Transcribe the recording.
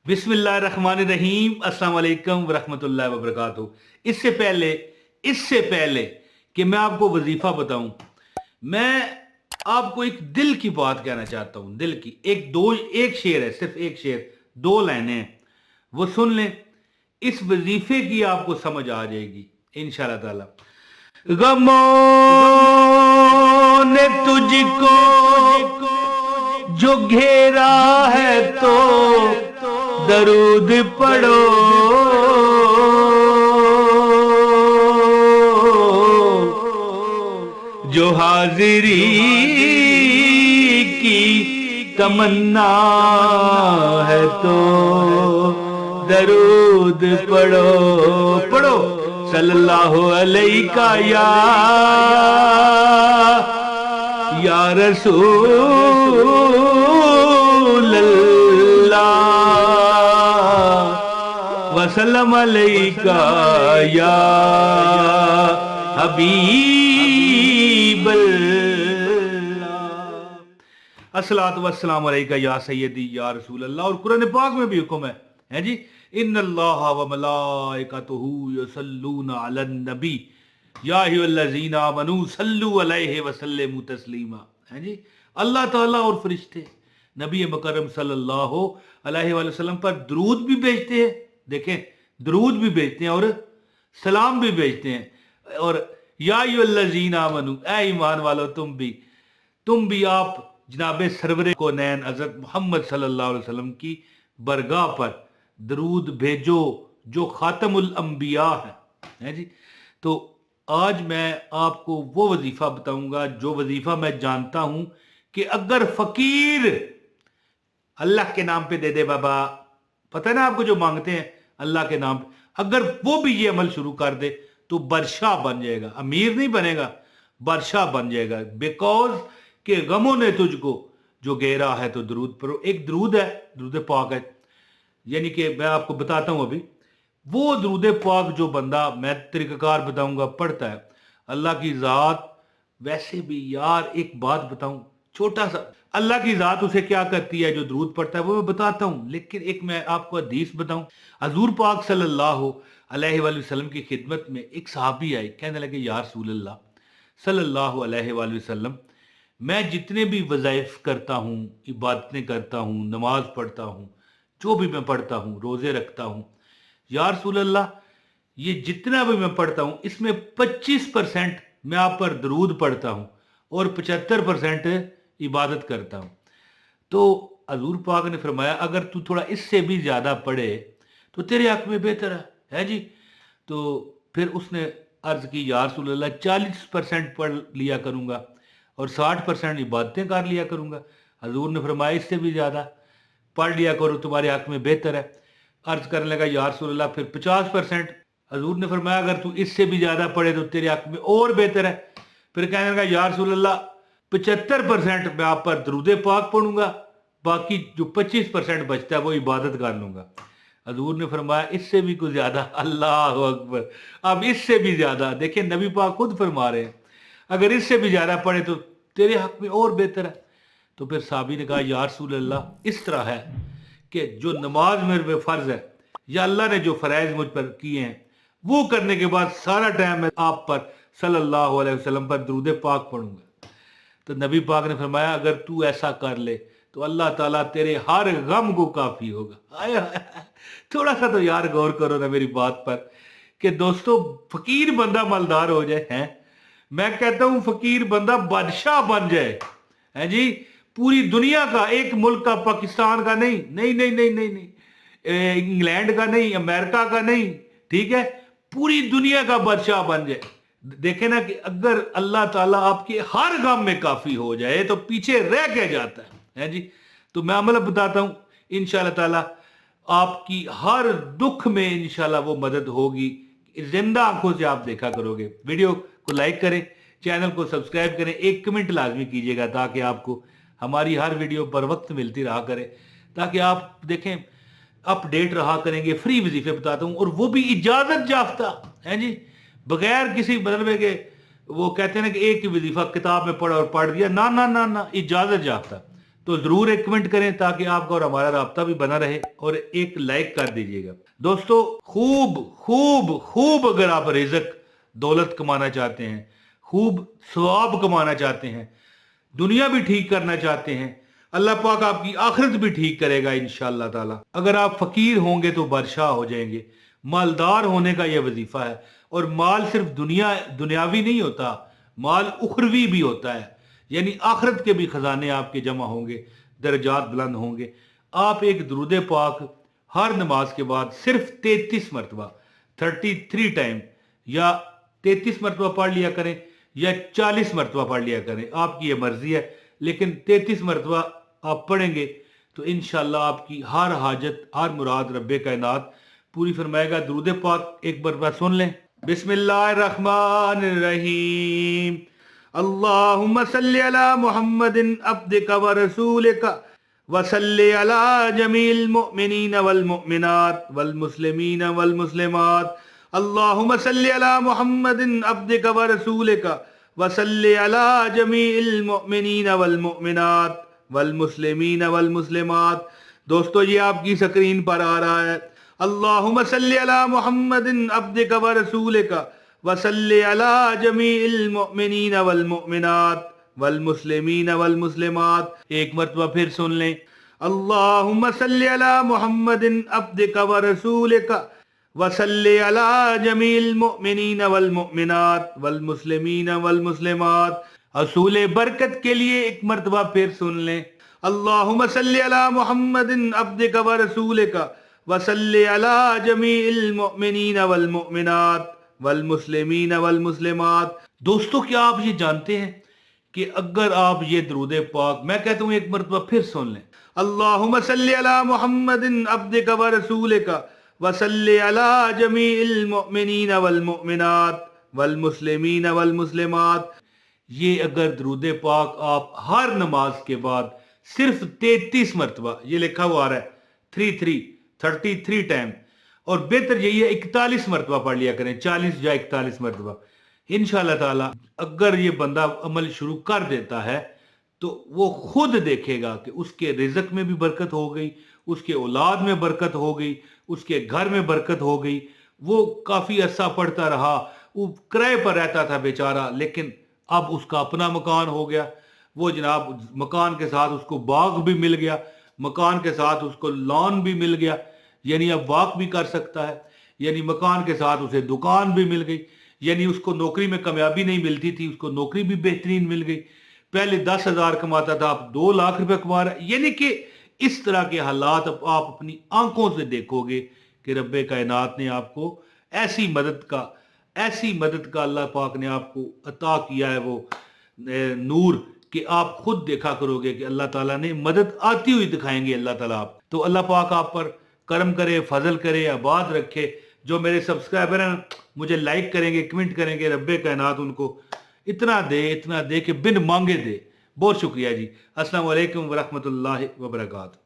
बिस्मिल्लाहिर्रहमानिर्रहीम। अस्सलाम वालेकुम वरहमतुल्लाहि वबरकातुहू। इससे पहले कि मैं आपको वजीफा बताऊं, मैं आपको एक दिल की बात कहना चाहता हूं। दिल की एक शेर है, सिर्फ एक शेर, दो लाइनें हैं, वो सुन लें। इस वजीफे की आपको समझ आ जाएगी इंशाअल्लाह ताला। गमों ने तुझको जो घेरा है तो दरूद पढ़ो, जो हाजिरी की तमन्ना है तो दरूद पढ़ो। पढ़ो सल्लल्लाहु अलैका या रसूल वसल्लम अलैका या हबीब अल्लाह। अस्सलातु वस्सलामु अलैका या सय्यदी या रसूल अल्लाह। और कुरान पाक में भी हुक्म है जी, इन्नल्लाहा व मलाइकतुहू युसल्लूना अलन नबी या अय्युहल्लज़ीना आमनू सल्लू अलैहि व सल्लिमू तस्लीमा। है जी, अल्लाह ताला और फरिश्ते नबी मुकर्रम सल्लल्लाहु अलैहि वसल्लम पर दरूद भी भेजते हैं। देखें, दरूद भी भेजते हैं और सलाम भी भेजते हैं। और या अय्युहल्लज़ीना आमनू, ऐ ईमान वालो तुम भी आप जनाबे सरवरे को नैन हज़रत मोहम्मद सल्लल्लाहु अलैहि वसल्लम की बरगाह पर दरूद भेजो जो खातमुल अंबिया है जी। तो आज मैं आपको वो वजीफा बताऊंगा जो वजीफा मैं जानता हूं कि अगर फकीर अल्लाह के नाम पे दे दे, बाबा पता है ना आपको, जो मांगते हैं अल्लाह के नाम पे, अगर वो भी ये अमल शुरू कर दे तो बादशाह बन जाएगा। अमीर नहीं बनेगा, बादशाह बन जाएगा। बिकॉज के गमों ने तुझको जो घेरा है तो दरूद पढ़ो। एक दरूद है, दरूद पाक है, यानी कि मैं आपको बताता हूं अभी। वो दरूद पाक जो बंदा, मैं तरीक़ाकार बताऊंगा, पढ़ता है, अल्लाह की ज़ात वैसे भी यार एक बात बताऊं, छोटा सा, अल्लाह की ज़ात उसे क्या करती है जो दरूद पढ़ता है वो मैं बताता हूं। लेकिन एक मैं आपको हदीस बताऊं। हजूर पाक सल्लल्लाहु अलैहि वसल्लम की खिदमत में एक सहाबी आए, कहने लगे या रसूल अल्लाह सल्लल्लाहु अलैहि वसल्लम, मैं जितने भी वज़ाइफ करता हूँ, इबादतें करता हूँ, नमाज पढ़ता हूँ, जो भी मैं पढ़ता हूँ, रोज़े रखता हूँ, या रसूल अल्लाह ये जितना भी मैं पढ़ता हूँ इसमें 25% मैं आप पर दरूद पढ़ता हूँ और 75% इबादत करता हूँ। तो हजूर पाक ने फरमाया अगर तू थोड़ा इससे भी ज़्यादा पढ़े तो तेरे हक में बेहतर है जी। तो फिर उसने अर्ज़ की या रसूल अल्लाह 40% पढ़ लिया करूँगा और 60% इबादतें कर लिया करूँगा। हजूर ने फरमाया इससे भी ज़्यादा पढ़ लिया करो, तुम्हारे हक में बेहतर है। अर्ज करने लगा या रसूल अल्लाह फिर 50%। हजूर ने फरमाया अगर तू इससे भी ज़्यादा पढ़े तो तेरे हक में और बेहतर है। फिर कहने लगा या रसूल अल्लाह 75% मैं आप पर दरूद पाक पढ़ूंगा, बाकी जो 25% बचता है वो इबादत कर लूँगा। हजूर ने फरमाया इससे भी कुछ ज़्यादा, अल्लाह अकबर, अब इससे भी ज़्यादा। देखिए नबी पाक खुद फरमा रहे हैं अगर इससे भी ज़्यादा पढ़े तो तेरे हक में और बेहतर है। तो फिर साहबी ने कहा या रसूल अल्लाह इस तरह है कि जो नमाज मेरे पे फ़र्ज है या अल्लाह ने जो फ़राइज़ मुझ पर किए हैं वो करने के बाद सारा टाइम मैं आप पर सल्लल्लाहु अलैहि वसल्लम पर दरूद पाक पढ़ूंगा। तो नबी पाक ने फरमाया अगर तू ऐसा कर ले तो अल्लाह ताला तेरे हर गम को काफ़ी होगा। आया थोड़ा सा तो यार गौर करो ना मेरी बात पर कि दोस्तों फकीर बंदा मालदार हो जाए, हैं, मैं कहता हूं फकीर बंदा बादशाह बन जाए, है जी, पूरी दुनिया का, एक मुल्क का, पाकिस्तान का नहीं, नहीं नहीं नहीं नहीं नहीं, इंग्लैंड का नहीं, अमेरिका का नहीं, ठीक है, पूरी दुनिया का बादशाह बन जाए। देखे ना कि अगर अल्लाह ताला आपके हर गम में काफी हो जाए तो पीछे रह के जाता है जी। तो मैं अमल बताता हूं, इंशाल्लाह ताला आपकी हर दुख में इंशाल्लाह वो मदद होगी। जिंदा आंखों से आप देखा करोगे। वीडियो को लाइक करें, चैनल को सब्सक्राइब करें, एक कमेंट लाजमी कीजिएगा ताकि आपको हमारी हर वीडियो पर वक्त मिलती रहा करे, ताकि आप देखें अपडेट रहा करेंगे। फ्री वजीफे बताता हूँ और वो भी इजाजत याफ्ता, है जी, बगैर किसी मतलब के, वो कहते हैं ना कि एक ही वजीफा किताब में पढ़ा और पढ़ दिया, ना ना ना ना, इजाजत याफ्ता। तो जरूर एक कमेंट करें ताकि आपका और हमारा राब्ता भी बना रहे, और एक लाइक कर दीजिएगा। दोस्तों खूब खूब खूब अगर आप रिज़्क दौलत कमाना चाहते हैं, खूब सवाब कमाना चाहते हैं, दुनिया भी ठीक करना चाहते हैं, अल्लाह पाक आपकी आखिरत भी ठीक करेगा इंशाअल्लाह ताला। अगर आप फकीर होंगे तो बादशाह हो जाएंगे। मालदार होने का यह वजीफा है। और माल सिर्फ दुनियावी नहीं होता, माल उखरवी भी होता है, यानी आखिरत के भी खजाने आपके जमा होंगे, दर्जात बुलंद होंगे। आप एक दुरूद पाक हर नमाज के बाद सिर्फ 33 मरतबा 33 टाइम या 33 मरतबा पढ़ लिया करें या 40 मरतबा पढ़ लिया करें, आपकी ये मर्जी है, लेकिन 33 मरतबा आप पढ़ेंगे तो इंशाअल्लाह आपकी हर हाजत, हर मुराद रब्बे कायनात पूरी फरमाएगा। दुरूद पाक एक बार सुन लें। बिस्मिल्लाहिर्रहमानिर्रहीम। अल्लाहुम्मा सल्लि अला मुहम्मदिन अब्दिका व रसूलिका व सल्लि अला जमील मुमिनीन वल मुमिनात वल मुस्लिमीन वल मुस्लिमात। अल्लाहुम्मा सल्लि अला मुहम्मदिन अब्दिका व रसूलिका व सल्लि अला जमील मुमिनीन वल मुमिनात वल मुस्लिमीन वल मुस्लिमात। दोस्तों ये आपकी स्क्रीन पर आ रहा है। अल्लाहुम्मा सल्लि अला मुहम्मदिन अब्दिका व रसूलिका व सल्लि अला जमील मुमिनीन वल मुमिनात वल मुस्लिमीन वल मुस्लिमात। एक मरतबा फिर सुन लें। अल्लाहुम्मा सल्लि अला मुहम्मदिन अब्दिका व रसूलिका व सल्लि अला जमील मुमिनीन वल मुमिनात वल मुस्लिमीन वल मुस्लिमात। असूल बरकत के लिए एक मरतबा फिर सुन लें। अल्लाहुम्मा सल्लि अला मुहम्मदिन अब्दिका व रसूलिका व सल्लि अला जमील मुमिनीन वल मुमिनात वल मुस्लिमीन वल मुस्लिमात। दोस्तों क्या आप ये जानते हैं कि अगर आप ये दुरूद पाक, मैं कहता हूँ एक मरतबा फिर सुन लें। अल्लाहुम्मा सल्लि अला मुहम्मदिन अब्दिका व रसूलिका व सल्लि अला जमील मुमिनीन वल मुमिनात वल मुस्लिमीन वल मुस्लिमात। ये अगर दुरूद पाक आप हर नमाज के बाद सिर्फ 33 मरतबा, ये लिखा हुआ आ रहा है 33 टाइम, और बेहतर यही है 41 मरतबा पढ़ लिया करें, 40 या 41 मरतबा। इंशाअल्लाह ताला अगर ये बंदा अमल शुरू कर देता है तो वो खुद देखेगा कि उसके रिज़्क में भी बरकत हो गई, उसके औलाद में बरकत हो गई, उसके घर में बरकत हो गई। वो काफ़ी अरसा पढ़ता रहा, वो किराए पर रहता था बेचारा, लेकिन अब उसका अपना मकान हो गया। वो जनाब मकान के साथ उसको बाग भी मिल गया, मकान के साथ उसको लॉन भी मिल गया, यानी अब वॉक भी कर सकता है, यानी मकान के साथ उसे दुकान भी मिल गई, यानी उसको नौकरी में कामयाबी नहीं मिलती थी, उसको नौकरी भी बेहतरीन मिल गई। पहले 10,000 कमाता था, अब 2 लाख रुपए कमा रहा है। यानी कि इस तरह के हालात आप अपनी आंखों से देखोगे कि रब्बे कायनात ने आपको ऐसी मदद का अल्लाह पाक ने आपको अता किया है, वो नूर, कि आप खुद देखा करोगे कि अल्लाह ताला ने मदद आती हुई दिखाएंगे अल्लाह ताला आप। तो अल्लाह पाक आप पर करम करे, फजल करे, आबाद रखे। जो मेरे सब्सक्राइबर हैं मुझे लाइक करेंगे, कमेंट करेंगे, रब्बे कायनात उनको इतना दे कि बिन मांगे दे। बहुत शुक्रिया जी। अस्सलाम वालेकुम व रहमतुल्लाहि व बरकातहू।